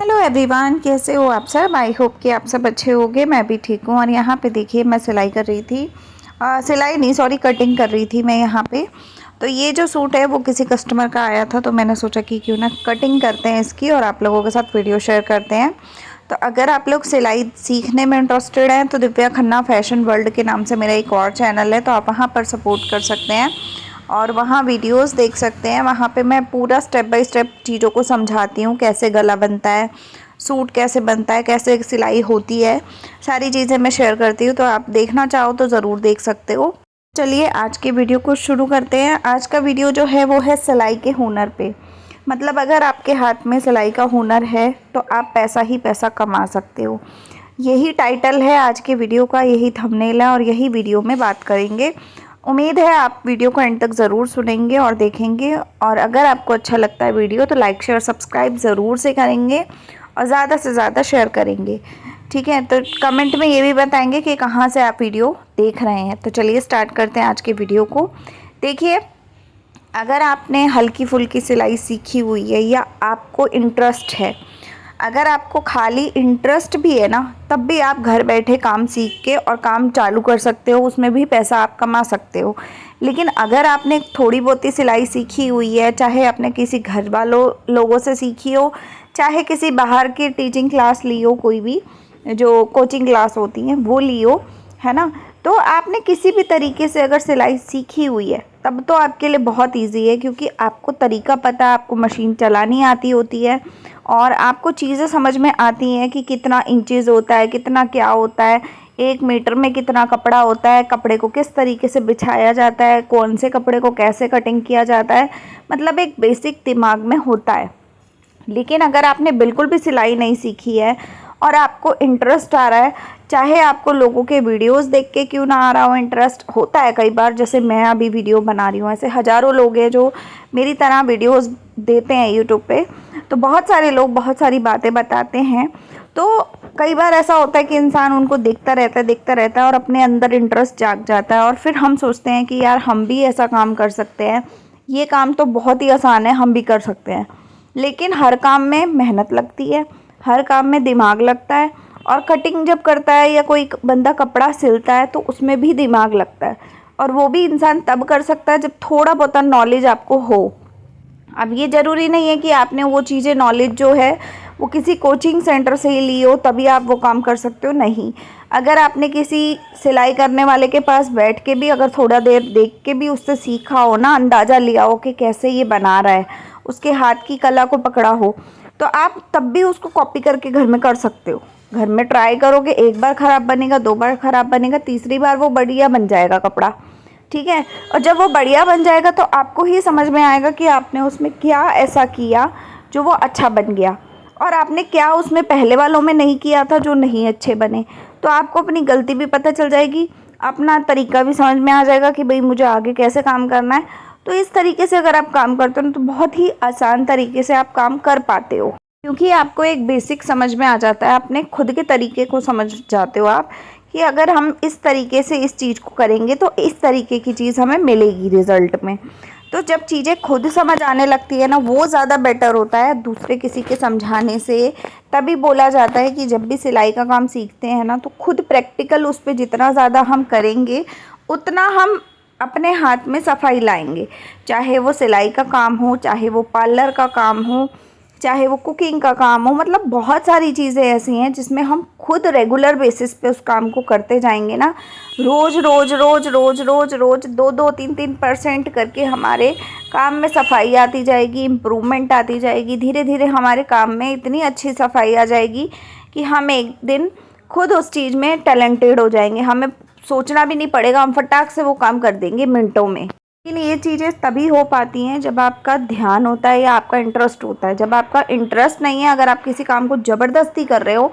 Hello everyone, कैसे हो आप सब। आई होप कि आप सब अच्छे होंगे। मैं भी ठीक हूँ। और यहाँ पे देखिए मैं सिलाई कर रही थी, सिलाई नहीं सॉरी कटिंग कर रही थी मैं यहाँ पे। तो ये जो सूट है वो किसी कस्टमर का आया था, तो मैंने सोचा कि क्यों ना कटिंग करते हैं इसकी और आप लोगों के साथ वीडियो शेयर करते हैं। तो अगर आप लोग सिलाई सीखने में इंटरेस्टेड हैं तो दिव्या खन्ना फैशन वर्ल्ड के नाम से मेरा एक और चैनल है, तो आप वहाँ पर सपोर्ट कर सकते हैं और वहाँ वीडियोस देख सकते हैं। वहाँ पे मैं पूरा स्टेप बाय स्टेप चीज़ों को समझाती हूँ, कैसे गला बनता है, सूट कैसे बनता है, कैसे सिलाई होती है, सारी चीज़ें मैं शेयर करती हूँ। तो आप देखना चाहो तो ज़रूर देख सकते हो। चलिए आज के वीडियो को शुरू करते हैं। आज का वीडियो जो है वो है सिलाई के हुनर पे। मतलब अगर आपके हाथ में सिलाई का हुनर है तो आप पैसा ही पैसा कमा सकते हो। यही टाइटल है आज के वीडियो का, यही थंबनेल है और यही वीडियो में बात करेंगे। उम्मीद है आप वीडियो को एंड तक ज़रूर सुनेंगे और देखेंगे। और अगर आपको अच्छा लगता है वीडियो तो लाइक शेयर सब्सक्राइब ज़रूर से करेंगे और ज़्यादा से ज़्यादा शेयर करेंगे। ठीक है, तो कमेंट में ये भी बताएंगे कि कहाँ से आप वीडियो देख रहे हैं। तो चलिए स्टार्ट करते हैं आज के वीडियो को। देखिए, अगर आपने हल्की फुल्की सिलाई सीखी हुई है या आपको इंटरेस्ट है, अगर आपको खाली इंटरेस्ट भी है ना, तब भी आप घर बैठे काम सीख के और काम चालू कर सकते हो, उसमें भी पैसा आप कमा सकते हो। लेकिन अगर आपने थोड़ी बहुत ही सिलाई सीखी हुई है, चाहे आपने किसी घर वालों लोगों से सीखी हो, चाहे किसी बाहर की टीचिंग क्लास ली हो, कोई भी जो कोचिंग क्लास होती हैं वो ली हो, है ना, तो आपने किसी भी तरीके से अगर सिलाई सीखी हुई है तब तो आपके लिए बहुत इजी है, क्योंकि आपको तरीका पता है, आपको मशीन चलानी आती होती है और आपको चीज़ें समझ में आती हैं कि कितना इंचेस होता है, कितना क्या होता है, 1 मीटर में कितना कपड़ा होता है, कपड़े को किस तरीके से बिछाया जाता है, कौन से कपड़े को कैसे कटिंग किया जाता है, मतलब एक बेसिक दिमाग में होता है। लेकिन अगर आपने बिल्कुल भी सिलाई नहीं सीखी है और आपको इंटरेस्ट आ रहा है, चाहे आपको लोगों के वीडियोस देख के क्यों ना आ रहा हो, इंटरेस्ट होता है कई बार, जैसे मैं अभी वीडियो बना रही हूँ, ऐसे हज़ारों लोग हैं जो मेरी तरह वीडियोस देते हैं यूट्यूब पे। तो बहुत सारे लोग बहुत सारी बातें बताते हैं, तो कई बार ऐसा होता है कि इंसान उनको देखता रहता है और अपने अंदर इंटरेस्ट जाग जाता है और फिर हम सोचते हैं कि यार हम भी ऐसा काम कर सकते हैं, ये काम तो बहुत ही आसान है, हम भी कर सकते हैं। लेकिन हर काम में मेहनत लगती है, हर काम में दिमाग लगता है। और कटिंग जब करता है या कोई बंदा कपड़ा सिलता है तो उसमें भी दिमाग लगता है, और वो भी इंसान तब कर सकता है जब थोड़ा बहुत नॉलेज आपको हो। अब ये ज़रूरी नहीं है कि आपने वो चीज़ें नॉलेज जो है वो किसी कोचिंग सेंटर से ही ली हो तभी आप वो काम कर सकते हो, नहीं। अगर आपने किसी सिलाई करने वाले के पास बैठ के भी अगर थोड़ा देर देख के भी उससे सीखा हो ना, अंदाज़ा लिया हो कि कैसे ये बना रहा है, उसके हाथ की कला को पकड़ा हो, तो आप तब भी उसको कॉपी करके घर में कर सकते हो। घर में ट्राई करोगे, एक बार ख़राब बनेगा, 2 बार ख़राब बनेगा, तीसरी बार वो बढ़िया बन जाएगा कपड़ा। ठीक है, और जब वो बढ़िया बन जाएगा तो आपको ही समझ में आएगा कि आपने उसमें क्या ऐसा किया जो वो अच्छा बन गया, और आपने क्या उसमें पहले वालों में नहीं किया था जो नहीं अच्छे बने। तो आपको अपनी गलती भी पता चल जाएगी, अपना तरीका भी समझ में आ जाएगा कि भाई मुझे आगे कैसे काम करना है। तो इस तरीके से अगर आप काम करते हो तो बहुत ही आसान तरीके से आप काम कर पाते हो, क्योंकि आपको एक बेसिक समझ में आ जाता है, अपने खुद के तरीके को समझ जाते हो आप कि अगर हम इस तरीके से इस चीज़ को करेंगे तो इस तरीके की चीज़ हमें मिलेगी रिज़ल्ट में। तो जब चीज़ें खुद समझ आने लगती है ना, वो ज़्यादा बेटर होता है दूसरे किसी के समझाने से। तभी बोला जाता है कि जब भी सिलाई का काम सीखते हैं ना, तो खुद प्रैक्टिकल उस पर जितना ज़्यादा हम करेंगे उतना हम अपने हाथ में सफाई लाएंगे। चाहे वो सिलाई का काम हो, चाहे वो पार्लर का काम हो, चाहे वो कुकिंग का काम हो, मतलब बहुत सारी चीज़ें ऐसी हैं जिसमें हम खुद रेगुलर बेसिस पे उस काम को करते जाएंगे ना, रोज़ रोज़ रोज़ रोज़ रोज़ रोज़ 2-2 3-3% करके हमारे काम में सफाई आती जाएगी, इम्प्रूवमेंट आती जाएगी। धीरे धीरे हमारे काम में इतनी अच्छी सफाई आ जाएगी कि हम एक दिन खुद उस चीज़ में टैलेंटेड हो जाएंगे, हमें सोचना भी नहीं पड़ेगा, हम फटाक से वो काम कर देंगे मिनटों में। लेकिन ये चीज़ें तभी हो पाती हैं जब आपका ध्यान होता है या आपका इंटरेस्ट होता है। जब आपका इंटरेस्ट नहीं है, अगर आप किसी काम को ज़बरदस्ती कर रहे हो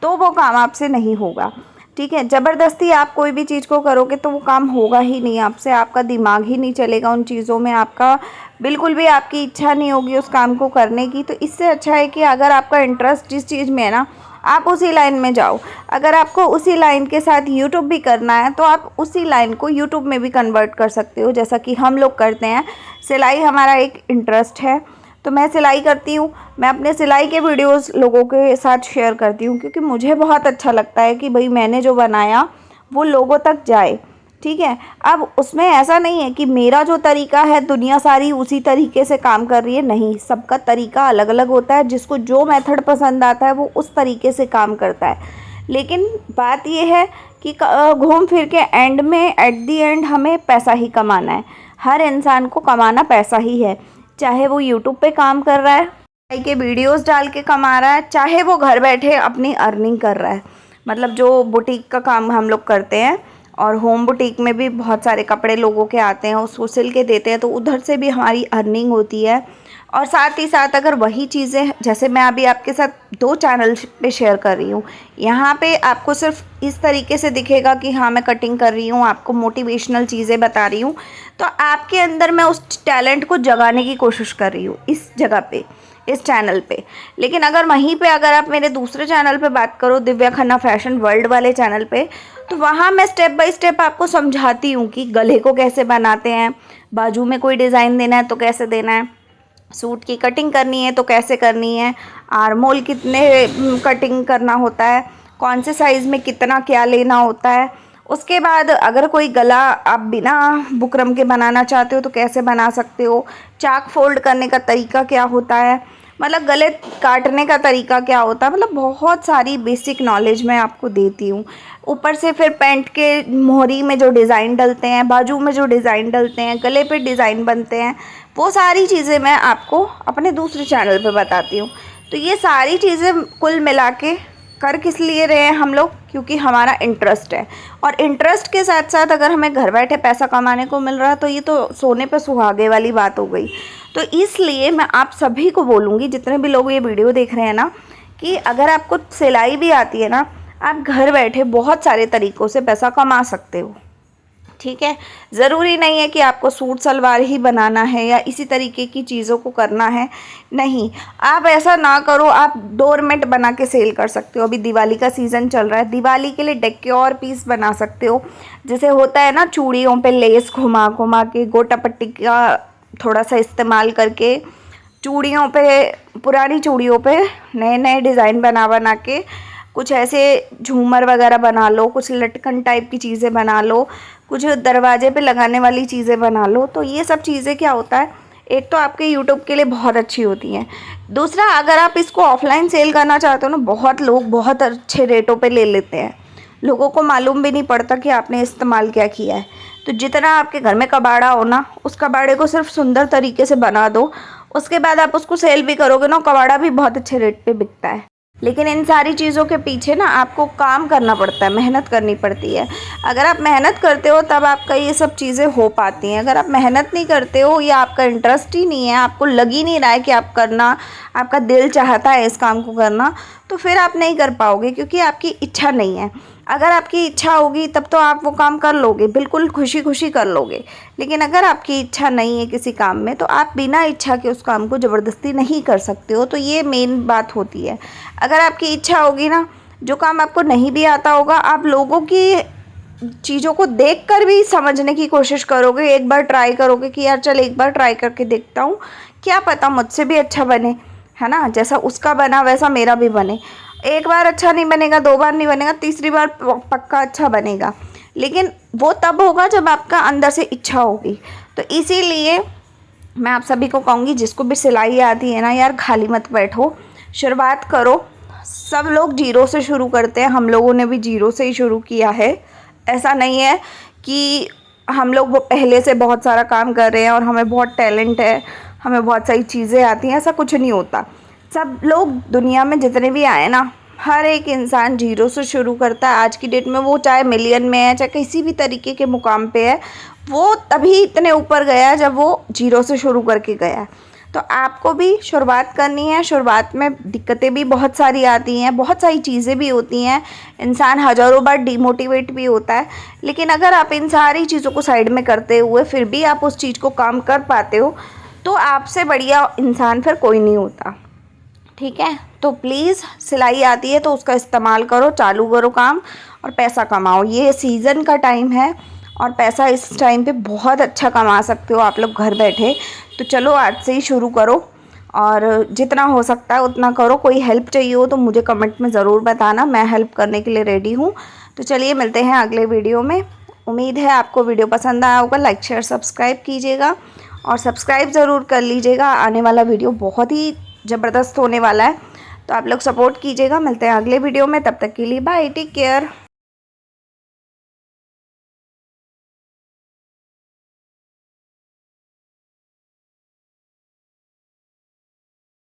तो वो काम आपसे नहीं होगा। ठीक है, ज़बरदस्ती आप कोई भी चीज़ को करोगे तो वो काम होगा ही नहीं आपसे, आपका दिमाग ही नहीं चलेगा उन चीज़ों में, आपका बिल्कुल भी आपकी इच्छा नहीं होगी उस काम को करने की। तो इससे अच्छा है कि अगर आपका इंटरेस्ट जिस चीज़ में है ना, आप उसी लाइन में जाओ। अगर आपको उसी लाइन के साथ यूट्यूब भी करना है तो आप उसी लाइन को यूट्यूब में भी कन्वर्ट कर सकते हो, जैसा कि हम लोग करते हैं। सिलाई हमारा एक इंटरेस्ट है, तो मैं सिलाई करती हूँ, मैं अपने सिलाई के वीडियोस लोगों के साथ शेयर करती हूँ, क्योंकि मुझे बहुत अच्छा लगता है कि भाई मैंने जो बनाया वो लोगों तक जाए। ठीक है, अब उसमें ऐसा नहीं है कि मेरा जो तरीका है दुनिया सारी उसी तरीके से काम कर रही है, नहीं, सबका तरीका अलग अलग होता है। जिसको जो मेथड पसंद आता है वो उस तरीके से काम करता है। लेकिन बात ये है कि घूम फिर के एंड में, एट दी एंड, हमें पैसा ही कमाना है। हर इंसान को कमाना पैसा ही है, चाहे वो यूट्यूब पे काम कर रहा है, सिलाई के वीडियोस डाल के कमा रहा है, चाहे वो घर बैठे अपनी अर्निंग कर रहा है। मतलब जो बुटीक का काम हम लोग करते हैं, और होम बुटीक में भी बहुत सारे कपड़े लोगों के आते हैं, उसको सिल के देते हैं, तो उधर से भी हमारी अर्निंग होती है। और साथ ही साथ अगर वही चीज़ें, जैसे मैं अभी आपके साथ 2 चैनल पे शेयर कर रही हूँ, यहाँ पे आपको सिर्फ इस तरीके से दिखेगा कि हाँ मैं कटिंग कर रही हूँ, आपको मोटिवेशनल चीज़ें बता रही हूँ, तो आपके अंदर मैं उस टैलेंट को जगाने की कोशिश कर रही हूँ इस जगह पे, इस चैनल पे। लेकिन अगर वहीं पे अगर आप मेरे दूसरे चैनल पे बात करो, दिव्या खन्ना फैशन वर्ल्ड वाले चैनल पे, तो वहाँ मैं स्टेप बाय स्टेप आपको समझाती हूँ कि गले को कैसे बनाते हैं, बाजू में कोई डिज़ाइन देना है तो कैसे देना है, सूट की कटिंग करनी है तो कैसे करनी है, आर्म होल कितने कटिंग करना होता है, कौन से साइज़ में कितना क्या लेना होता है। उसके बाद अगर कोई गला आप बिना बुकरम के बनाना चाहते हो तो कैसे बना सकते हो, चाक फोल्ड करने का तरीका क्या होता है, मतलब गले काटने का तरीका क्या होता है, मतलब बहुत सारी बेसिक नॉलेज मैं आपको देती हूँ। ऊपर से फिर पैंट के मोहरी में जो डिज़ाइन डलते हैं, बाजू में जो डिज़ाइन डलते हैं, गले पे डिज़ाइन बनते हैं, वो सारी चीज़ें मैं आपको अपने दूसरे चैनल पे बताती हूँ। तो ये सारी चीज़ें कुल मिला के कर किस लिए रहे हैं हम लोग, क्योंकि हमारा इंटरेस्ट है। और इंटरेस्ट के साथ साथ अगर हमें घर बैठे पैसा कमाने को मिल रहा है तो ये तो सोने पे सुहागे वाली बात हो गई। तो इसलिए मैं आप सभी को बोलूँगी, जितने भी लोग ये वीडियो देख रहे हैं ना, कि अगर आपको सिलाई भी आती है ना, आप घर बैठे बहुत सारे तरीक़ों से पैसा कमा सकते हो। ठीक है, ज़रूरी नहीं है कि आपको सूट सलवार ही बनाना है या इसी तरीके की चीज़ों को करना है, नहीं, आप ऐसा ना करो, आप डोरमेट बना के सेल कर सकते हो। अभी दिवाली का सीज़न चल रहा है, दिवाली के लिए डेकोर पीस बना सकते हो। जैसे होता है ना, चूड़ियों पे लेस घुमा घुमा के, गोटा पट्टी का थोड़ा सा इस्तेमाल करके, चूड़ियों पे, पुरानी चूड़ियों पे नए नए डिज़ाइन बना बना के कुछ ऐसे झूमर वगैरह बना लो, कुछ लटकन टाइप की चीज़ें बना लो, कुछ दरवाजे पे लगाने वाली चीज़ें बना लो। तो ये सब चीज़ें क्या होता है, एक तो आपके यूट्यूब के लिए बहुत अच्छी होती हैं, दूसरा अगर आप इसको ऑफलाइन सेल करना चाहते हो ना, बहुत लोग बहुत अच्छे रेटों पे ले लेते हैं, लोगों को मालूम भी नहीं पड़ता कि आपने इस्तेमाल क्या किया है। तो जितना आपके घर में कबाड़ा हो ना, उस कबाड़े को सिर्फ सुंदर तरीके से बना दो, उसके बाद आप उसको सेल भी करोगे ना, कबाड़ा भी बहुत अच्छे रेट पे बिकता है। लेकिन इन सारी चीज़ों के पीछे ना आपको काम करना पड़ता है, मेहनत करनी पड़ती है। अगर आप मेहनत करते हो तब आपका ये सब चीज़ें हो पाती हैं। अगर आप मेहनत नहीं करते हो या आपका इंटरेस्ट ही नहीं है, आपको लग ही नहीं रहा है कि आप करना, आपका दिल चाहता है इस काम को करना, तो फिर आप नहीं कर पाओगे, क्योंकि आपकी इच्छा नहीं है। अगर आपकी इच्छा होगी तब तो आप वो काम कर लोगे, बिल्कुल खुशी खुशी कर लोगे। लेकिन अगर आपकी इच्छा नहीं है किसी काम में, तो आप बिना इच्छा के उस काम को ज़बरदस्ती नहीं कर सकते हो। तो ये मेन बात होती है। अगर आपकी इच्छा होगी ना, जो काम आपको नहीं भी आता होगा, आप लोगों की चीज़ों को देखकर भी समझने की कोशिश करोगे, एक बार ट्राई करोगे कि यार चल एक बार ट्राई करके देखता हूँ, क्या पता मुझसे भी अच्छा बने, है ना, जैसा उसका बना वैसा मेरा भी बने। एक बार अच्छा नहीं बनेगा, 2 बार नहीं बनेगा, तीसरी बार पक्का अच्छा बनेगा। लेकिन वो तब होगा जब आपका अंदर से इच्छा होगी। तो इसीलिए मैं आप सभी को कहूँगी, जिसको भी सिलाई आती है ना यार, खाली मत बैठो, शुरुआत करो। सब लोग जीरो से शुरू करते हैं, हम लोगों ने भी जीरो से ही शुरू किया है। ऐसा नहीं है कि हम लोग पहले से बहुत सारा काम कर रहे हैं और हमें बहुत टैलेंट है, हमें बहुत सारी चीज़ें आती हैं, ऐसा कुछ नहीं होता। सब लोग दुनिया में जितने भी आए ना, हर एक इंसान जीरो से शुरू करता है। आज की डेट में वो चाहे मिलियन में है, चाहे किसी भी तरीके के मुकाम पे है, वो तभी इतने ऊपर गया है जब वो जीरो से शुरू करके गया है। तो आपको भी शुरुआत करनी है। शुरुआत में दिक्कतें भी बहुत सारी आती हैं, बहुत सारी चीज़ें भी होती हैं, इंसान हज़ारों बार डिमोटिवेट भी होता है। लेकिन अगर आप इन सारी चीज़ों को साइड में करते हुए फिर भी आप उस चीज़ को काम कर पाते हो, तो आपसे बढ़िया इंसान फिर कोई नहीं होता। ठीक है, तो प्लीज़ सिलाई आती है तो उसका इस्तेमाल करो, चालू करो काम और पैसा कमाओ। ये सीज़न का टाइम है और पैसा इस टाइम पे बहुत अच्छा कमा सकते हो आप लोग घर बैठे। तो चलो आज से ही शुरू करो और जितना हो सकता है उतना करो। कोई हेल्प चाहिए हो तो मुझे कमेंट में ज़रूर बताना, मैं हेल्प करने के लिए रेडी हूँ। तो चलिए मिलते हैं अगले वीडियो में। उम्मीद है आपको वीडियो पसंद आया होगा। लाइक शेयर सब्सक्राइब कीजिएगा और सब्सक्राइब ज़रूर कर लीजिएगा। आने वाला वीडियो बहुत ही ज़बरदस्त होने वाला है, तो आप लोग सपोर्ट कीजिएगा। मिलते हैं अगले वीडियो में, तब तक के लिए बाय, टेक केयर।